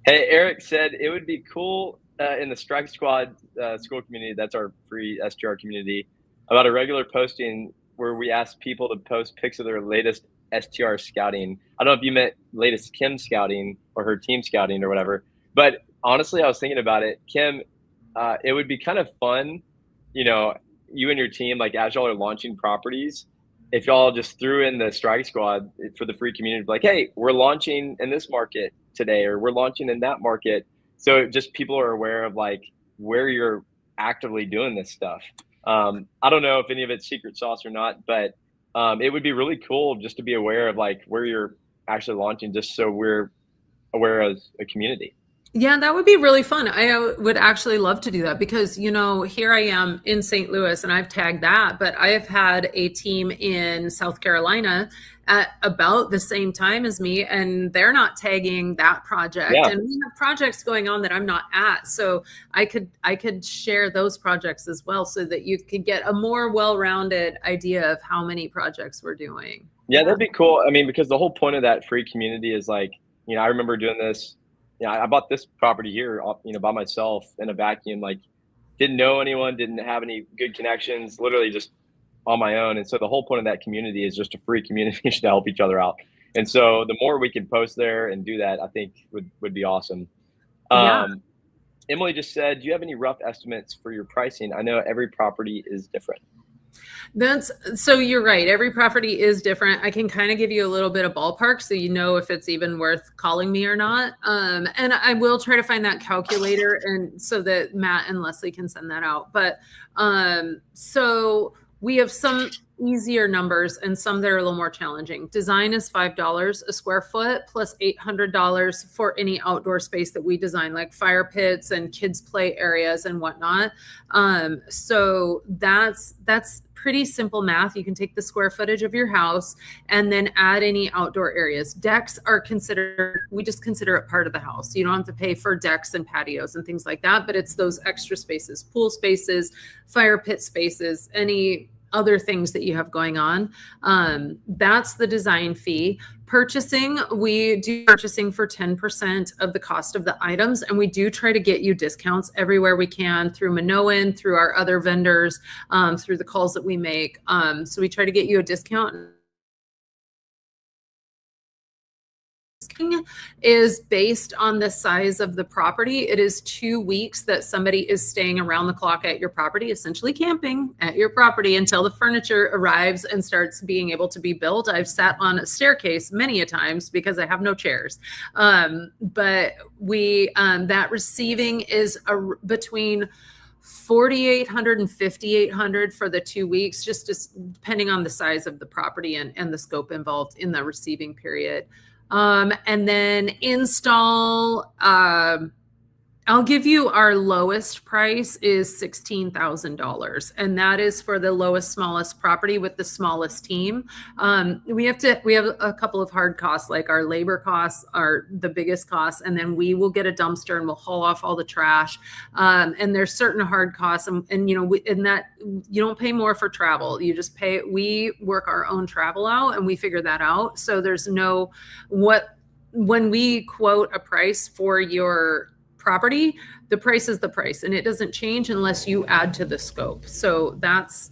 Hey, Eric said it would be cool in the StrIQ Squad school community. That's our free STR community. about a regular posting where we asked people to post pics of their latest STR scouting. I don't know if you meant latest Kim scouting or her team scouting or whatever, but honestly, I was thinking about it. Kim, it would be kind of fun, you know, you and your team, like as y'all are launching properties, if y'all just threw in the StrIQ squad for the free community, like, hey, we're launching in this market today, or we're launching in that market. So just people are aware of like where you're actively doing this stuff. I don't know if any of it's secret sauce or not, but it would be really cool just to be aware of like where you're actually launching, just so we're aware as a community. Yeah, that would be really fun. I would actually love to do that because, you know, here I am in St. Louis and I've tagged that, but I have had a team in South Carolina at about the same time as me, and they're not tagging that project. Yeah. And we have projects going on that I'm not at. So I could share those projects as well so that you could get a more well-rounded idea of how many projects we're doing. Yeah, that'd be cool. I mean, because the whole point of that free community is like, you know, I remember doing this. Yeah, I bought this property here, you know, by myself in a vacuum. Like, didn't know anyone, didn't have any good connections, literally just on my own. And so the whole point of that community is just a free community to help each other out. And so the more we can post there and do that, I think would be awesome. Yeah. Emily just said, do you have any rough estimates for your pricing? I know every property is different. So you're right. Every property is different. I can kind of give you a little bit of ballpark so you know if it's even worth calling me or not. And I will try to find that calculator and so that Matt and Leslie can send that out. But so we have some easier numbers and some that are a little more challenging. Design is $5 a square foot plus $800 for any outdoor space that we design, like fire pits and kids play areas and whatnot. So that's pretty simple math. You can take the square footage of your house and then add any outdoor areas. Decks are considered, we just consider it part of the house. You don't have to pay for decks and patios and things like that, but it's those extra spaces, pool spaces, fire pit spaces, any other things that you have going on. That's the design fee. Purchasing, we do purchasing for 10% of the cost of the items, and we do try to get you discounts everywhere we can through Minoan, through our other vendors, through the calls that we make. So we try to get you a discount. Is based on the size of the property. It is 2 weeks that somebody is staying around the clock at your property, essentially camping at your property until the furniture arrives and starts being able to be built. I've sat on a staircase many a times because I have no chairs. But we that receiving is between $4,800 and $5,800 for the 2 weeks, just depending on the size of the property and the scope involved in the receiving period. And then install, I'll give you our lowest price is $16,000, and that is for the lowest, smallest property with the smallest team. We have a couple of hard costs, like our labor costs are the biggest costs, and then we will get a dumpster and we'll haul off all the trash. And there's certain hard costs, and you know, in that you don't pay more for travel. You just pay. We work our own travel out, and we figure that out. So there's no when we quote a price for your property, the price is the price, and it doesn't change unless you add to the scope. So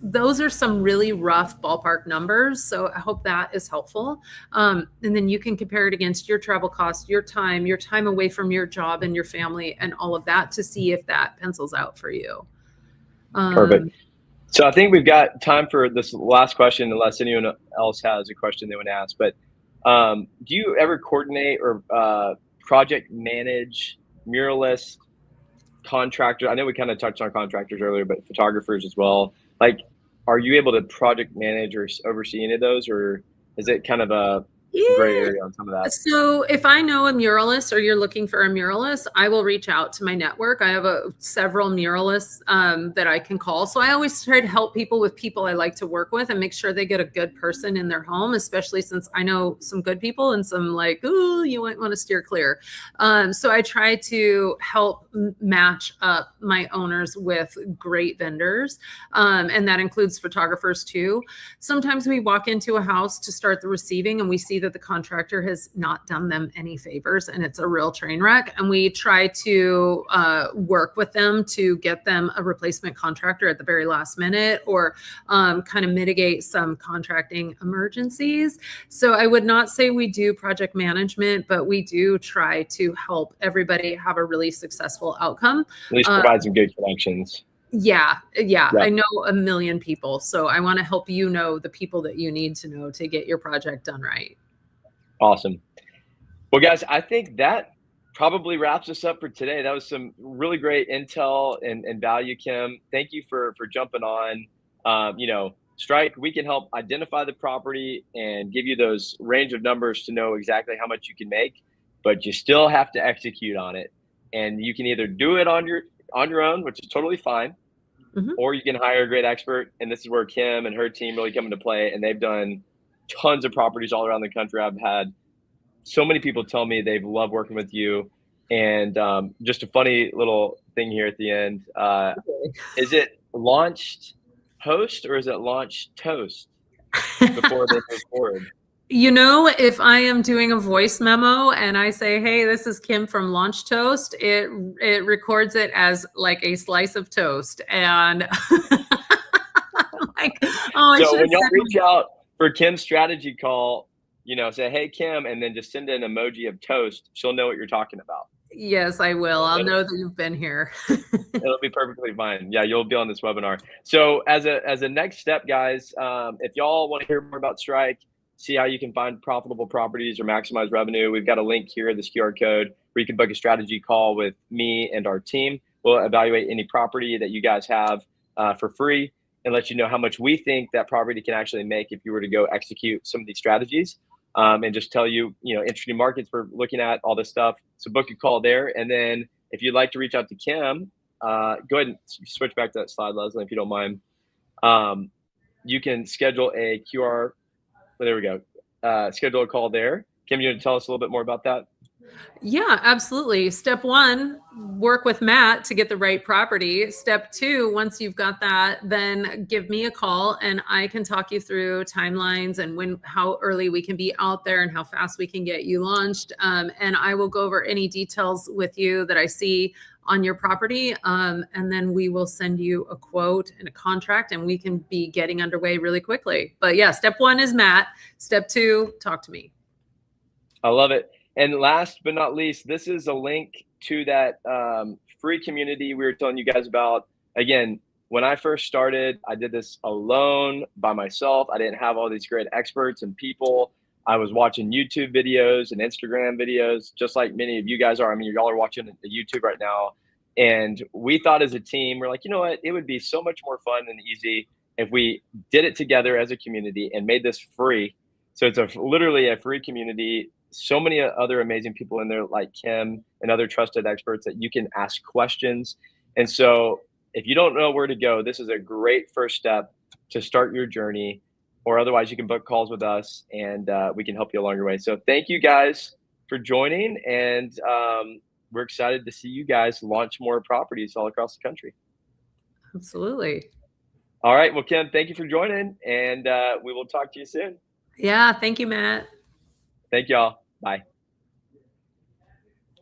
those are some really rough ballpark numbers. So I hope that is helpful. And then you can compare it against your travel costs, your time away from your job and your family and all of that to see if that pencils out for you. Perfect. So I think we've got time for this last question, unless anyone else has a question they want to ask. But do you ever coordinate or project manage muralists, contractors? I know we kind of touched on contractors earlier, but photographers as well. Like, are you able to project manage or oversee any of those, or is it kind of a gray area on some of that? So if I know a muralist or you're looking for a muralist, I will reach out to my network. I have several muralists that I can call. So I always try to help people with people I like to work with and make sure they get a good person in their home, especially since I know some good people and some like, ooh, you might want to steer clear. So I try to help match up my owners with great vendors. And that includes photographers too. Sometimes we walk into a house to start the receiving and we see that the contractor has not done them any favors and it's a real train wreck. And we try to work with them to get them a replacement contractor at the very last minute, or kind of mitigate some contracting emergencies. So I would not say we do project management, but we do try to help everybody have a really successful outcome. At least provide some good connections. Yeah. I know a million people, so I want to help you know the people that you need to know to get your project done right. Awesome. Well, guys, I think that probably wraps us up for today. That was some really great intel and value, Kim. Thank you for jumping on. StrIQ, we can help identify the property and give you those range of numbers to know exactly how much you can make, but you still have to execute on it. And you can either do it on your own, which is totally fine, or you can hire a great expert. And this is where Kim and her team really come into play. And they've done tons of properties all around the country. I've had so many people tell me they've loved working with you. And just a funny little thing here at the end. Is it Launched Host or is it Launched Toast before they move forward? You know, if I am doing a voice memo and I say, hey, this is Kim from Launched Host, it records it as like a slice of toast. And like, oh, so when y'all reach out for Kim's strategy call, say, hey, Kim, and then just send an emoji of toast. She'll know what you're talking about. Yes, I will. I'll know that you've been here. It'll be perfectly fine. Yeah, you'll be on this webinar. So as a next step, guys, if y'all want to hear more about StrIQ, see how you can find profitable properties or maximize revenue, we've got a link here, this QR code, where you can book a strategy call with me and our team. We'll evaluate any property that you guys have for free and let you know how much we think that property can actually make if you were to go execute some of these strategies, and just tell you, interesting markets we're looking at, all this stuff. So book a call there. And then if you'd like to reach out to Kim, go ahead and switch back to that slide, Leslie, if you don't mind. You can schedule a QR. Well, there we go. Schedule a call there. Kim, you want to tell us a little bit more about that? Yeah, absolutely. Step one, work with Matt to get the right property. Step two, once you've got that, then give me a call and I can talk you through timelines and how early we can be out there and how fast we can get you launched. And I will go over any details with you that I see on your property. And then we will send you a quote and a contract and we can be getting underway really quickly. But yeah, step one is Matt. Step two, talk to me. I love it. And last but not least, this is a link to that free community we were telling you guys about. Again, when I first started, I did this alone by myself. I didn't have all these great experts and people. I was watching YouTube videos and Instagram videos, just like many of you guys are. I mean, y'all are watching the YouTube right now. And we thought as a team, we're like, you know what? It would be so much more fun and easy if we did it together as a community and made this free. So it's literally a free community. So many other amazing people in there like Kim and other trusted experts that you can ask questions. And so if you don't know where to go, this is a great first step to start your journey, or otherwise you can book calls with us and we can help you along your way. So thank you guys for joining. And we're excited to see you guys launch more properties all across the country. Absolutely. All right. Well, Kim, thank you for joining and we will talk to you soon. Yeah. Thank you, Matt. Thank y'all. Bye.